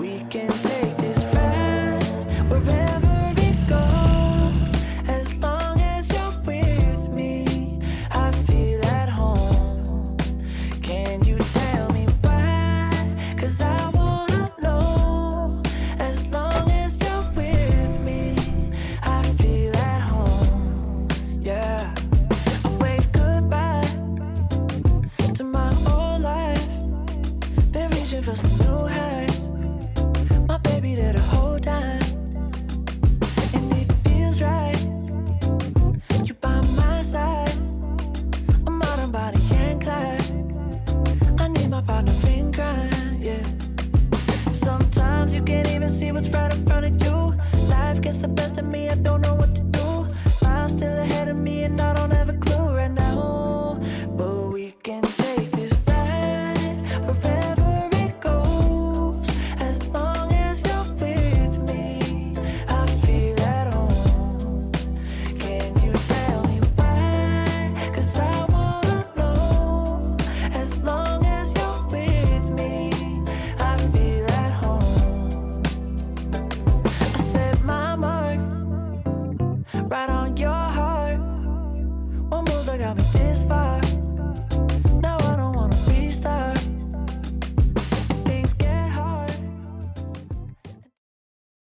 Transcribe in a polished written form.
We can take this ride wherever it goes. As long as you're with me, I feel at home. Can you tell me why? 'Cause I wanna know. As long as you're with me, I feel at home. Yeah. I wave goodbye to my old life. Been reaching for some new heights. My baby there the whole time, and it feels right. You by my side. I'm out on body and Clyde. I need my partner in crime, yeah. Sometimes you can't even see what's right in front of you. Life gets the best of me, I don't know what to do. Miles still ahead of me and I don't have